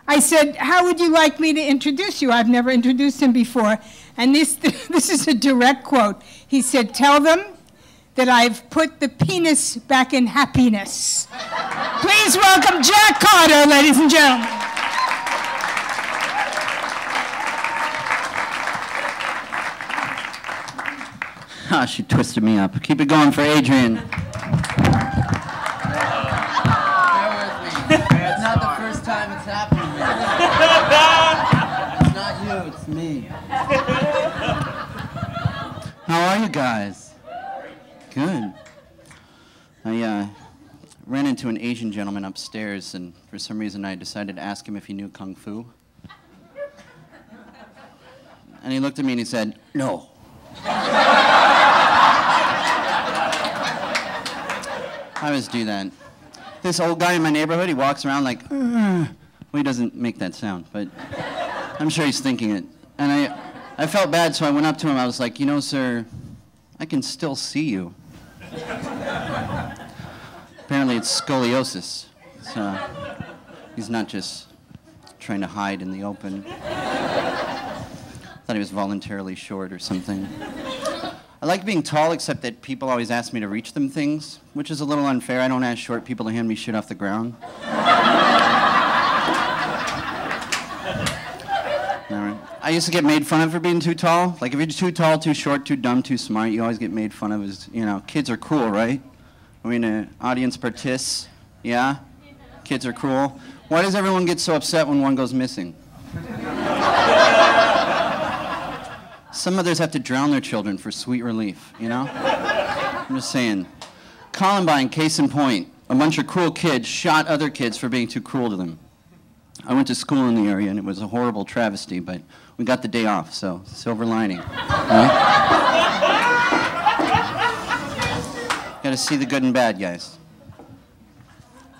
I said, how would you like me to introduce you? I've never introduced him before. And this is a direct quote. He said, tell them that I've put the penis back in happiness. Please welcome Jack Carter, ladies and gentlemen. Ah, she twisted me up. Keep it going for Adrian. Bear with me. It's not the first time it's happened to me. It's not you, it's me. How are you guys? Good. I ran into an Asian gentleman upstairs, and for some reason I decided to ask him if he knew Kung Fu. And he looked at me and he said, no. I always do that. This old guy in my neighborhood, he walks around like, well, he doesn't make that sound, but I'm sure he's thinking it. And I felt bad, so I went up to him. I was like, you know, sir, I can still see you. Apparently it's scoliosis. So he's not just trying to hide in the open. Thought he was voluntarily short or something. I like being tall, except that people always ask me to reach them things, which is a little unfair. I don't ask short people to hand me shit off the ground. I used to get made fun of for being too tall. Like, if you're too tall, too short, too dumb, too smart, you always get made fun of as, you know, kids are cool, right? I mean, audience partists, yeah? Kids are cool. Why does everyone get so upset when one goes missing? Some mothers have to drown their children for sweet relief, you know? I'm just saying. Columbine, case in point. A bunch of cruel kids shot other kids for being too cruel to them. I went to school in the area, and it was a horrible travesty, but we got the day off, so silver lining. Right? Gotta see the good and bad, guys.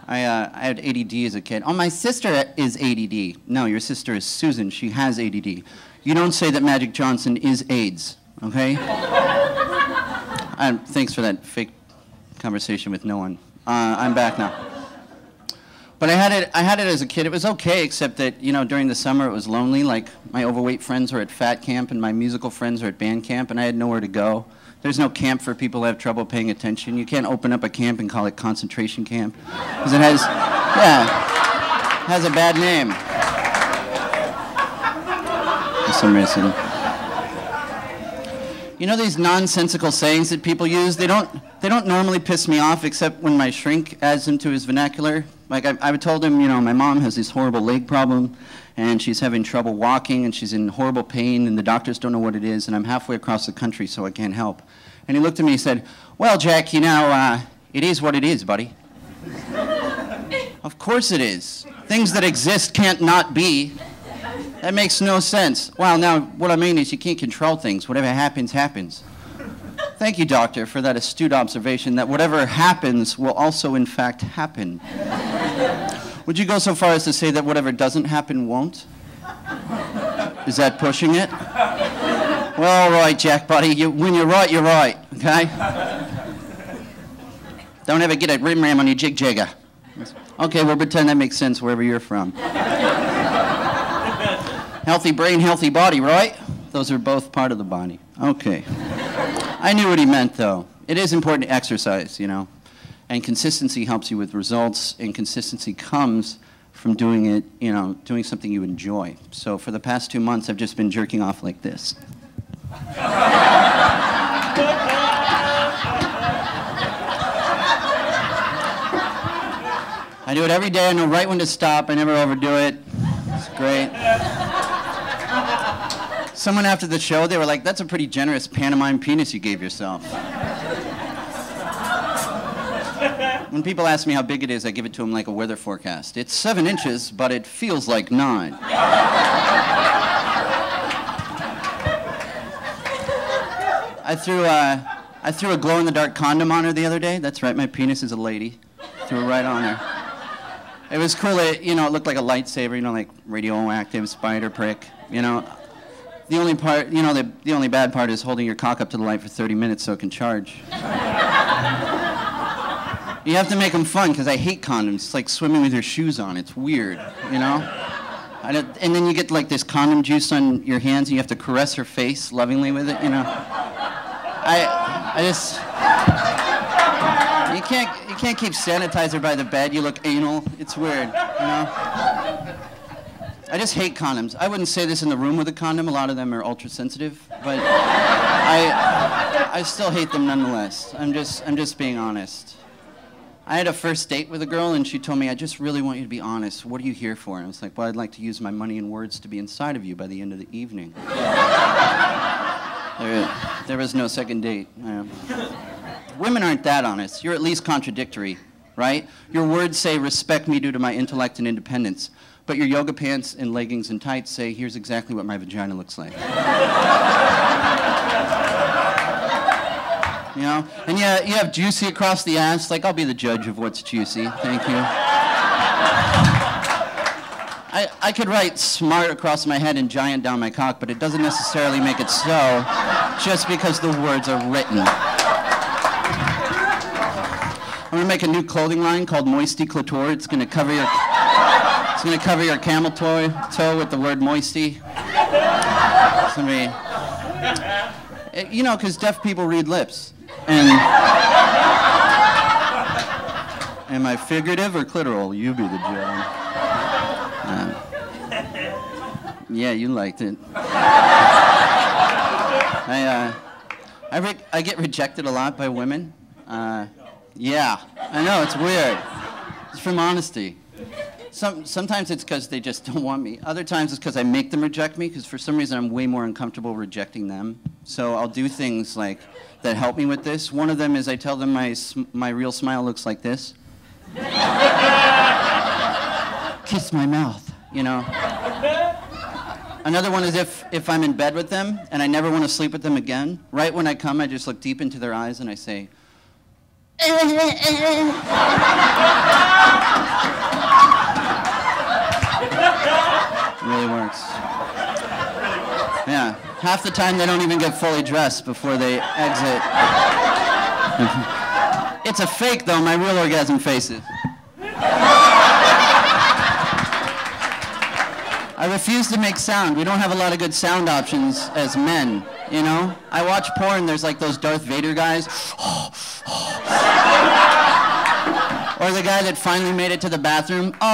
I had ADD as a kid. Oh, my sister is ADD. No, your sister is Susan. She has ADD. You don't say that Magic Johnson is AIDS, okay? Thanks for that fake conversation with no one. I'm back now. But I had it as a kid. It was okay, except that, you know, during the summer it was lonely. Like, my overweight friends were at fat camp and my musical friends were at band camp, and I had nowhere to go. There's no camp for people who have trouble paying attention. You can't open up a camp and call it concentration camp, because it has, it has a bad name. For some reason. You know these nonsensical sayings that people use? They don't normally piss me off, except when my shrink adds them to his vernacular. Like, I told him, you know, my mom has this horrible leg problem, and she's having trouble walking, and she's in horrible pain, and the doctors don't know what it is, and I'm halfway across the country, so I can't help. And he looked at me and said, well, Jack, you know, it is what it is, buddy. Of course it is. Things that exist can't not be. That makes no sense. Well, now, what I mean is you can't control things. Whatever happens, happens. Thank you, doctor, for that astute observation that whatever happens will also, in fact, happen. Would you go so far as to say that whatever doesn't happen won't? Is that pushing it? Well, all right, Jack, buddy. When you're right, okay? Don't ever get a rim ram on your jig jagger. Okay, we'll pretend that makes sense wherever you're from. Healthy brain, healthy body, right? Those are both part of the body. Okay. I knew what he meant, though. It is important to exercise, you know. And consistency helps you with results, and consistency comes from doing it, you know, doing something you enjoy. So for the past 2 months, I've just been jerking off like this. I do it every day. I know right when to stop. I never overdo it. It's great. Someone after the show, they were like, that's a pretty generous pantomime penis you gave yourself. When people ask me how big it is, I give it to them like a weather forecast. It's 7 inches, but it feels like 9. I threw a glow-in-the-dark condom on her the other day. That's right, my penis is a lady. Threw it right on her. It was cool. It looked like a lightsaber, you know, like radioactive spider prick, you know. The only part, you know, the only bad part is holding your cock up to the light for 30 minutes so it can charge. You have to make them fun, because I hate condoms. It's like swimming with your shoes on. It's weird, you know? And then you get like this condom juice on your hands, and you have to caress her face lovingly with it. You know. I just. You can't keep sanitizer by the bed. You look anal. It's weird. You know. I just hate condoms. I wouldn't say this in the room with a condom. A lot of them are ultra sensitive, but I still hate them nonetheless. I'm just being honest. I had a first date with a girl, and she told me, I just really want you to be honest. What are you here for? And I was like, well, I'd like to use my money and words to be inside of you by the end of the evening. There was no second date. Women aren't that honest. You're at least contradictory, right? Your words say, respect me due to my intellect and independence. But your yoga pants and leggings and tights say, here's exactly what my vagina looks like. You know? And yeah, you have juicy across the ass. Like, I'll be the judge of what's juicy. Thank you. I could write smart across my head and giant down my cock, but it doesn't necessarily make it so just because the words are written. I'm going to make a new clothing line called Moisty Clitor. It's going to cover your camel toe with the word moisty. It's going to be, you know, because deaf people read lips. And am I figurative or clitoral? You be the judge. Yeah, you liked it. I get rejected a lot by women. Yeah, I know, it's weird. It's from honesty. Sometimes it's because they just don't want me. Other times it's because I make them reject me, because for some reason I'm way more uncomfortable rejecting them. So I'll do things like that help me with this. One of them is I tell them my real smile looks like this. Kiss my mouth, you know. Another one is if I'm in bed with them and I never want to sleep with them again, right when I come, I just look deep into their eyes and I say, really works. Yeah, half the time they don't even get fully dressed before they exit. It's a fake though, my real orgasm faces. I refuse to make sound. We don't have a lot of good sound options as men, you know? I watch porn, there's like those Darth Vader guys. Or the guy that finally made it to the bathroom. Oh.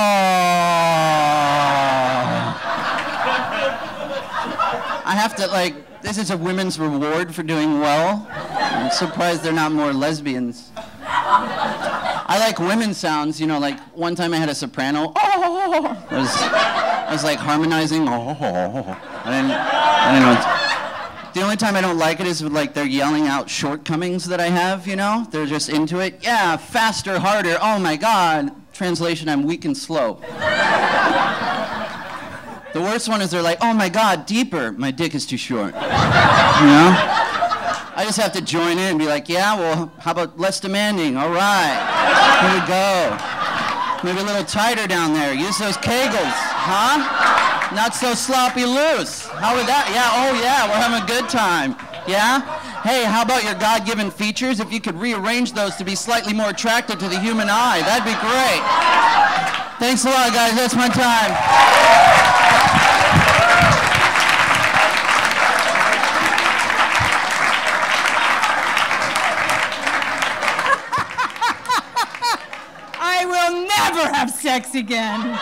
I have to, like, this is a women's reward for doing well. I'm surprised they're not more lesbians. I like women sounds, you know, like one time I had a soprano. Oh. I was like harmonizing. Oh. I didn't know. The only time I don't like it is with, like, they're yelling out shortcomings that I have, you know? They're just into it. Yeah, faster, harder. Oh my God. Translation, I'm weak and slow. The worst one is they're like, oh my God, deeper. My dick is too short. You know? I just have to join in and be like, yeah, well, how about less demanding? All right. Here we go. Maybe a little tighter down there. Use those kegels, huh? Not so sloppy loose. How would that? Yeah, oh yeah, we're having a good time. Yeah? Hey, how about your God-given features? If you could rearrange those to be slightly more attractive to the human eye, that'd be great. Thanks a lot, guys. That's my time. I will never have sex again.